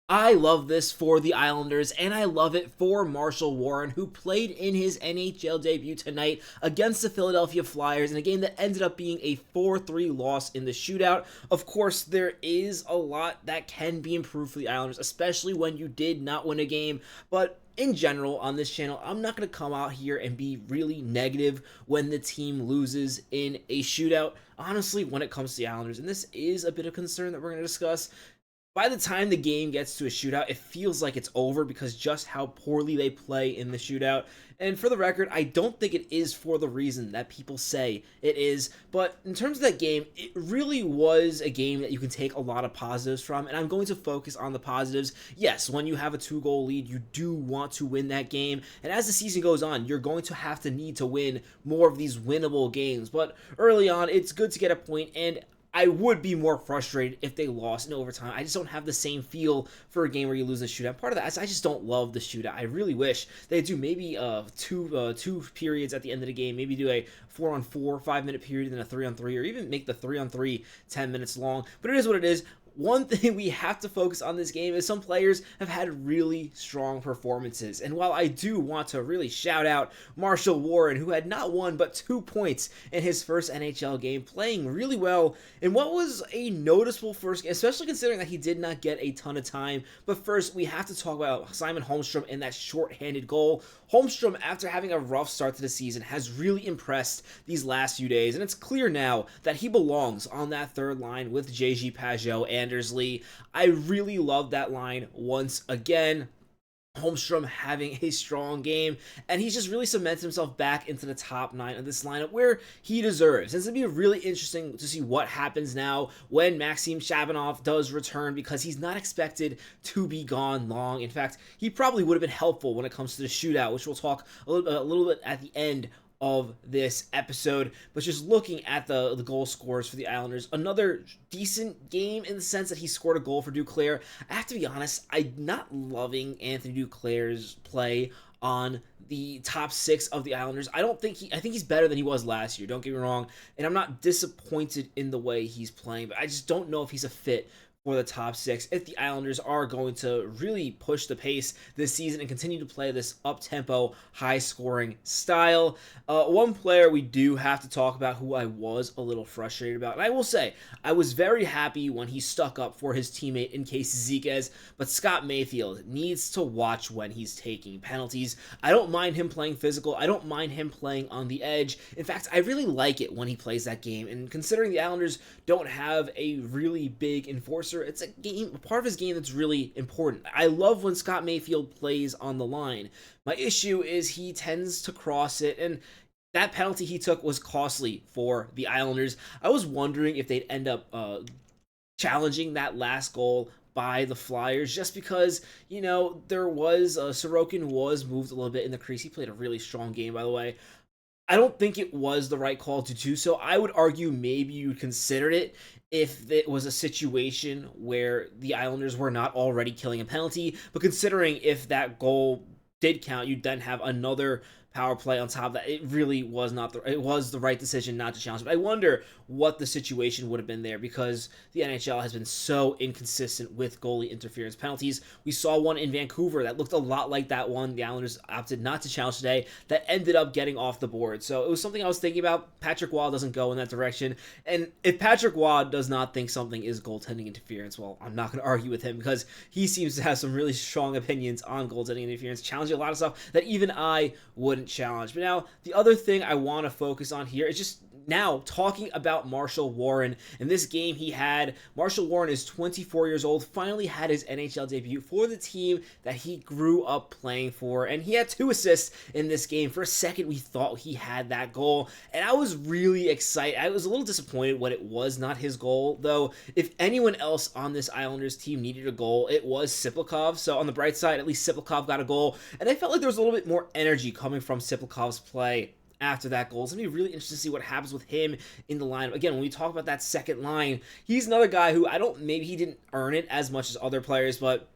I love this for the Islanders, and I love it for Marshall Warren, who played in his NHL debut tonight against the Philadelphia Flyers in a game that ended up being a 4-3 loss in the shootout. Of course, there is a lot that can be improved for the Islanders, especially when you did not win a game, but in general on this channel, I'm not going to come out here and be really negative when the team loses in a shootout. Honestly, when it comes to the Islanders, and this is a bit of concern that we're going to discuss, by the time the game gets to a shootout, it feels like it's over because just how poorly they play in the shootout. And for the record, I don't think it is for the reason that people say it is. But in terms of that game, it really was a game that you can take a lot of positives from. And I'm going to focus on the positives. Yes, when you have a 2-goal lead, you do want to win that game. And as the season goes on, you're going to have to need to win more of these winnable games. But early on, it's good to get a point, and I would be more frustrated if they lost in overtime. I just don't have the same feel for a game where you lose a shootout. Part of that is I just don't love the shootout. I really wish they do maybe two periods at the end of the game. Maybe do a 4-on-4 5-minute period and a 3-on-3, or even make the 3-on-3 10 minutes long. But it is what it is. One thing we have to focus on this game is some players have had really strong performances. And while I do want to really shout out Marshall Warren, who had not one but 2 points in his first NHL game, playing really well in what was a noticeable first game, especially considering that he did not get a ton of time. But first, we have to talk about Simon Holmstrom and that shorthanded goal. Holmstrom, after having a rough start to the season, has really impressed these last few days, and it's clear now that he belongs on that third line with JG Pageau, Anders Lee. I really love that line once again. Holmstrom having a strong game, and he's just really cemented himself back into the top 9 of this lineup where he deserves. And it's going to be really interesting to see what happens now when Maxim Shabanov does return, because he's not expected to be gone long. In fact, he probably would have been helpful when it comes to the shootout, which we'll talk a little bit at the end of this episode. But just looking at the goal scores for the Islanders, another decent game in the sense that he scored a goal for Duclair. I have to be honest, I'm not loving Anthony Duclair's play on the top 6 of the Islanders. I think he's better than he was last year, don't get me wrong, and I'm not disappointed in the way he's playing, but I just don't know if he's a fit for the top 6 if the Islanders are going to really push the pace this season and continue to play this up-tempo, high-scoring style. One player we do have to talk about who I was a little frustrated about, and I will say, I was very happy when he stuck up for his teammate in Casey Ziquez, but Scott Mayfield needs to watch when he's taking penalties. I don't mind him playing physical. I don't mind him playing on the edge. In fact, I really like it when he plays that game, and considering the Islanders don't have a really big enforcer, it's a part of his game that's really important. I love when Scott Mayfield plays on the line. My issue is he tends to cross it, and that penalty he took was costly for the Islanders. I was wondering if they'd end up challenging that last goal by the Flyers, just because, you know, there was Sorokin was moved a little bit in the crease. He played a really strong game, by the way. I don't think it was the right call to do so. I would argue maybe you considered it if it was a situation where the Islanders were not already killing a penalty. But considering if that goal did count, you'd then have another power play on top of that. It really was it was the right decision not to challenge. But I wonder what the situation would have been there, because the NHL has been so inconsistent with goalie interference penalties. We saw one in Vancouver that looked a lot like that one the Islanders opted not to challenge today that ended up getting off the board. So it was something I was thinking about. Patrick Waugh doesn't go in that direction. And if Patrick Waugh does not think something is goaltending interference, well, I'm not going to argue with him, because he seems to have some really strong opinions on goaltending interference, challenging a lot of stuff that even I wouldn't challenge. But now, the other thing I want to focus on here is just now talking about Marshall Warren. In this game he had, Marshall Warren is 24 years old, finally had his NHL debut for the team that he grew up playing for, and he had 2 assists in this game. For a second we thought he had that goal, and I was really excited. I was a little disappointed when it was not his goal, though. If anyone else on this Islanders team needed a goal, it was Siplikov. So on the bright side, at least Siplikov got a goal, and I felt like there was a little bit more energy coming from Siplikov's play after that goal. It's going to be really interesting to see what happens with him in the lineup. Again, when we talk about that second line, he's another guy who maybe he didn't earn it as much as other players, but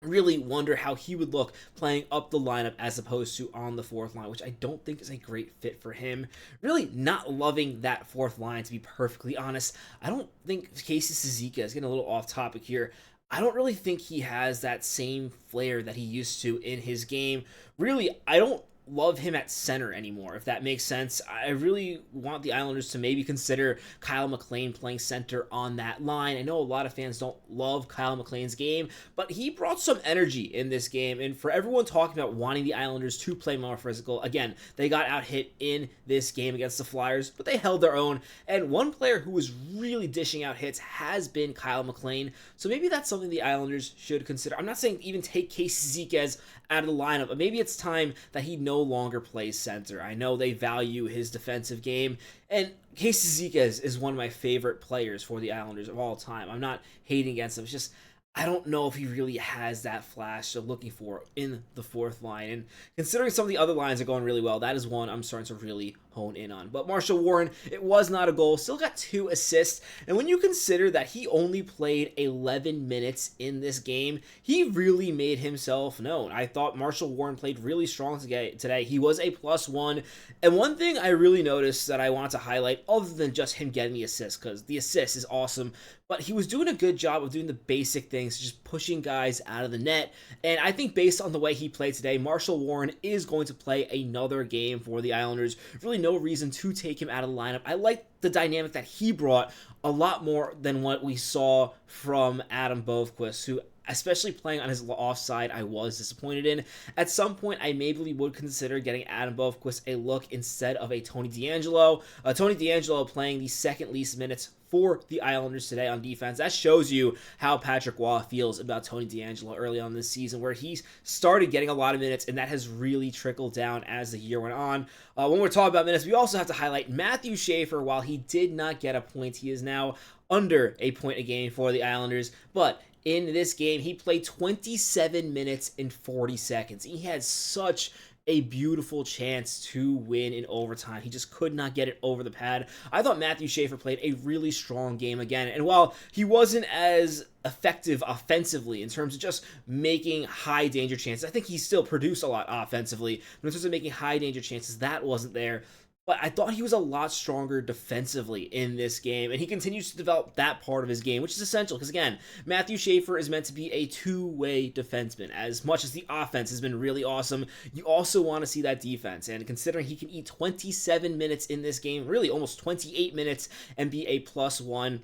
really wonder how he would look playing up the lineup as opposed to on the fourth line, which I don't think is a great fit for him. Really not loving that fourth line, to be perfectly honest. I don't think Casey Ziquez is getting a little off topic here. I don't really think he has that same flair that he used to in his game. Really, I don't love him at center anymore, if that makes sense. I really want the Islanders to maybe consider Kyle McLean playing center on that line. I know a lot of fans don't love Kyle McLean's game, but he brought some energy in this game. And for everyone talking about wanting the Islanders to play more physical, again, they got out hit in this game against the Flyers, but they held their own. And one player who was really dishing out hits has been Kyle McLean. So maybe that's something the Islanders should consider. I'm not saying even take Casey Ziquez out of the lineup, but maybe it's time that he no longer plays center. I know they value his defensive game, and Casey Ziquez is one of my favorite players for the Islanders of all time. I'm not hating against him. It's just I don't know if he really has that flash they're looking for in the fourth line. And considering some of the other lines are going really well, that is one I'm starting to really hone in on. But Marshall Warren, it was not a goal, still got 2 assists. And when you consider that he only played 11 minutes in this game, he really made himself known. I thought Marshall Warren played really strong today. He was a +1. And one thing I really noticed that I want to highlight, other than just him getting the assist, because the assist is awesome, but he was doing a good job of doing the basic things, just pushing guys out of the net. And I think based on the way he played today, Marshall Warren is going to play another game for the Islanders. Really no reason to take him out of the lineup. I like the dynamic that he brought a lot more than what we saw from Adam Bovequist, who, especially playing on his offside, I was disappointed in. At some point, I maybe would consider getting Adam Bovequist a look instead of a Tony DeAngelo. Tony DeAngelo playing the second least minutes for the Islanders today on defense. That shows you how Patrick Waugh feels about Tony DeAngelo early on this season, where he started getting a lot of minutes, and that has really trickled down as the year went on. When we're talking about minutes, we also have to highlight Mathew Schaefer. While he did not get a point, he is now under a point a game for the Islanders, but in this game, he played 27 minutes and 40 seconds. He had such a beautiful chance to win in overtime. He just could not get it over the pad. I thought Mathew Schaefer played a really strong game again, and while he wasn't as effective offensively in terms of just making high danger chances, I think he still produced a lot offensively, but in terms of making high danger chances, that wasn't there. But I thought he was a lot stronger defensively in this game, and he continues to develop that part of his game, which is essential because, again, Mathew Schaefer is meant to be a two-way defenseman. As much as the offense has been really awesome, you also want to see that defense, and considering he can eat 27 minutes in this game, really almost 28 minutes, and be a +1,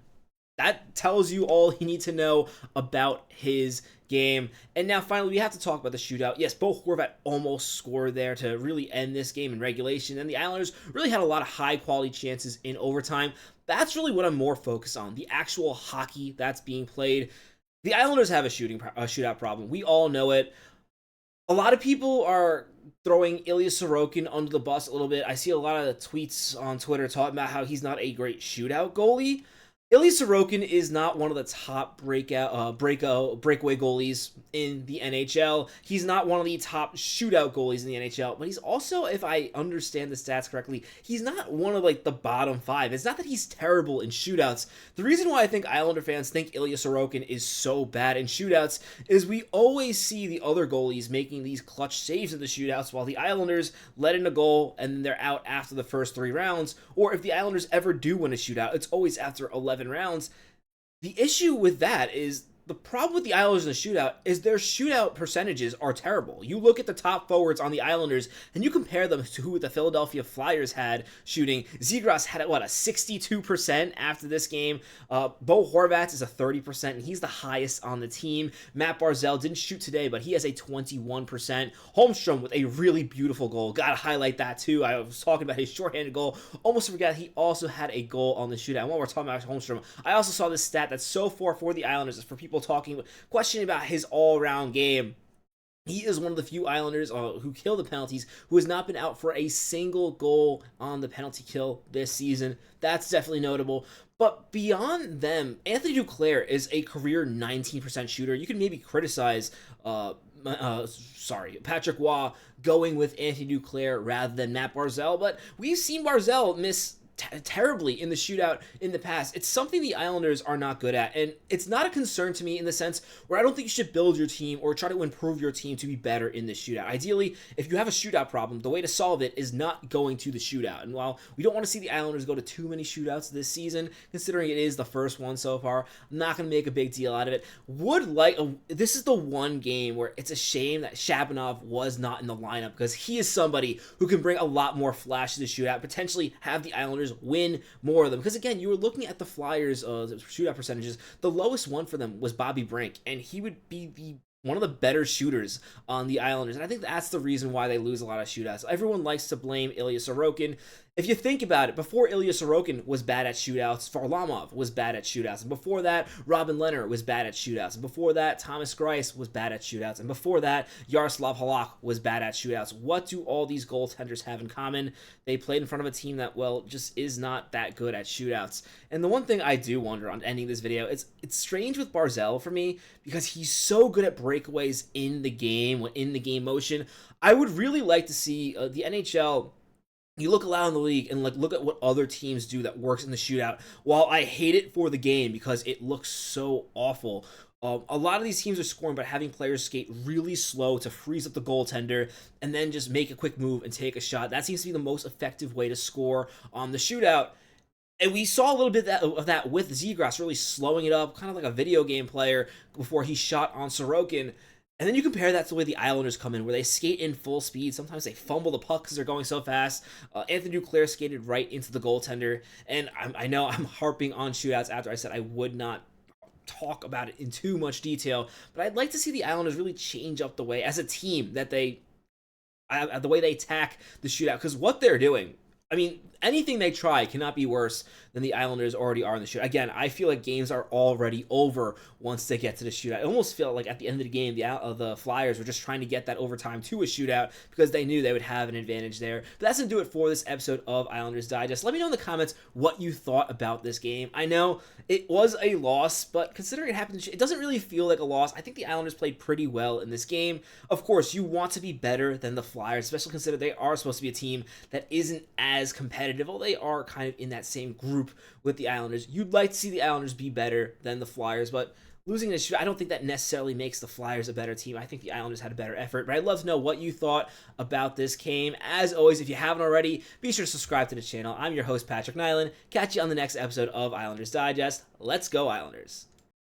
that tells you all you need to know about his game. And now finally, we have to talk about the shootout. Yes, both Horvat almost scored there to really end this game in regulation, and the Islanders really had a lot of high-quality chances in overtime. That's really what I'm more focused on, the actual hockey that's being played. The Islanders have a shootout problem. We all know it. A lot of people are throwing Ilya Sorokin under the bus a little bit. I see a lot of tweets on Twitter talking about how he's not a great shootout goalie. Ilya Sorokin is not one of the top breakaway goalies in the NHL. He's not one of the top shootout goalies in the NHL, but he's also, if I understand the stats correctly, he's not one of the bottom 5. It's not that he's terrible in shootouts. The reason why I think Islander fans think Ilya Sorokin is so bad in shootouts is we always see the other goalies making these clutch saves in the shootouts while the Islanders let in a goal and then they're out after the first 3 rounds, or if the Islanders ever do win a shootout, it's always after 11 rounds. The issue with that is the problem with the Islanders in the shootout is their shootout percentages are terrible. You look at the top forwards on the Islanders and you compare them to who the Philadelphia Flyers had shooting. Zegras had a 62% after this game. Bo Horvat is a 30%, and he's the highest on the team. Mathew Barzal didn't shoot today, but he has a 21%. Holmstrom with a really beautiful goal. Gotta highlight that too. I was talking about his shorthanded goal. Almost forgot he also had a goal on the shootout. And while we're talking about Holmstrom, I also saw this stat that's so far for the Islanders is for people questioning about his all-around game. He is one of the few Islanders who kill the penalties who has not been out for a single goal on the penalty kill this season. That's definitely notable. But beyond them, Anthony Duclair is a career 19% shooter. You can maybe criticize Patrick Waugh going with Anthony Duclair rather than Mathew Barzal, but we've seen Barzal miss terribly in the shootout in the past. It's something the Islanders are not good at, and it's not a concern to me in the sense where I don't think you should build your team or try to improve your team to be better in the shootout. Ideally, if you have a shootout problem, the way to solve it is not going to the shootout. And while we don't want to see the Islanders go to too many shootouts this season, considering it is the first one so far, I'm not going to make a big deal out of it. This is the one game where it's a shame that Shabanov was not in the lineup, because he is somebody who can bring a lot more flash to the shootout, potentially have the Islanders win more of them. Because again, you were looking at the Flyers' shootout percentages. The lowest one for them was Bobby Brink, and he would be one of the better shooters on the Islanders. And I think that's the reason why they lose a lot of shootouts. Everyone likes to blame Ilya Sorokin. If you think about it, before Ilya Sorokin was bad at shootouts, Varlamov was bad at shootouts. And before that, Robin Lehner was bad at shootouts. And before that, Thomas Greiss was bad at shootouts. And before that, Yaroslav Halak was bad at shootouts. What do all these goaltenders have in common? They played in front of a team that, well, just is not that good at shootouts. And the one thing I do wonder on ending this video, it's strange with Barzal for me, because he's so good at breakaways in the game motion. I would really like to see the NHL. You look around the league and look at what other teams do that works in the shootout. While I hate it for the game because it looks so awful, a lot of these teams are scoring by having players skate really slow to freeze up the goaltender and then just make a quick move and take a shot. That seems to be the most effective way to score on the shootout. And we saw a little bit of that with Zegras, really slowing it up, kind of like a video game player before he shot on Sorokin. And then you compare that to the way the Islanders come in, where they skate in full speed. Sometimes they fumble the puck because they're going so fast. Anthony Duclair skated right into the goaltender. And I know I'm harping on shootouts after I said I would not talk about it in too much detail, but I'd like to see the Islanders really change up the way, as a team, that the way they attack the shootout. Because what they're doing, I mean, anything they try cannot be worse than the Islanders already are in the shootout. Again, I feel like games are already over once they get to the shootout. I almost feel like at the end of the game, the Flyers were just trying to get that overtime to a shootout because they knew they would have an advantage there. But that's going to do it for this episode of Islanders Digest. Let me know in the comments what you thought about this game. I know it was a loss, but considering it happened, it doesn't really feel like a loss. I think the Islanders played pretty well in this game. Of course, you want to be better than the Flyers, especially considering they are supposed to be a team that isn't as competitive. Well, they are kind of in that same group with the Islanders. You'd like to see the Islanders be better than the Flyers, but losing this, I don't think that necessarily makes the Flyers a better team. I think the Islanders had a better effort, but I'd love to know what you thought about this game. As always, if you haven't already, be sure to subscribe to the channel. I'm your host, Patrick Nilan. Catch you on the next episode of Islanders Digest. Let's go, Islanders.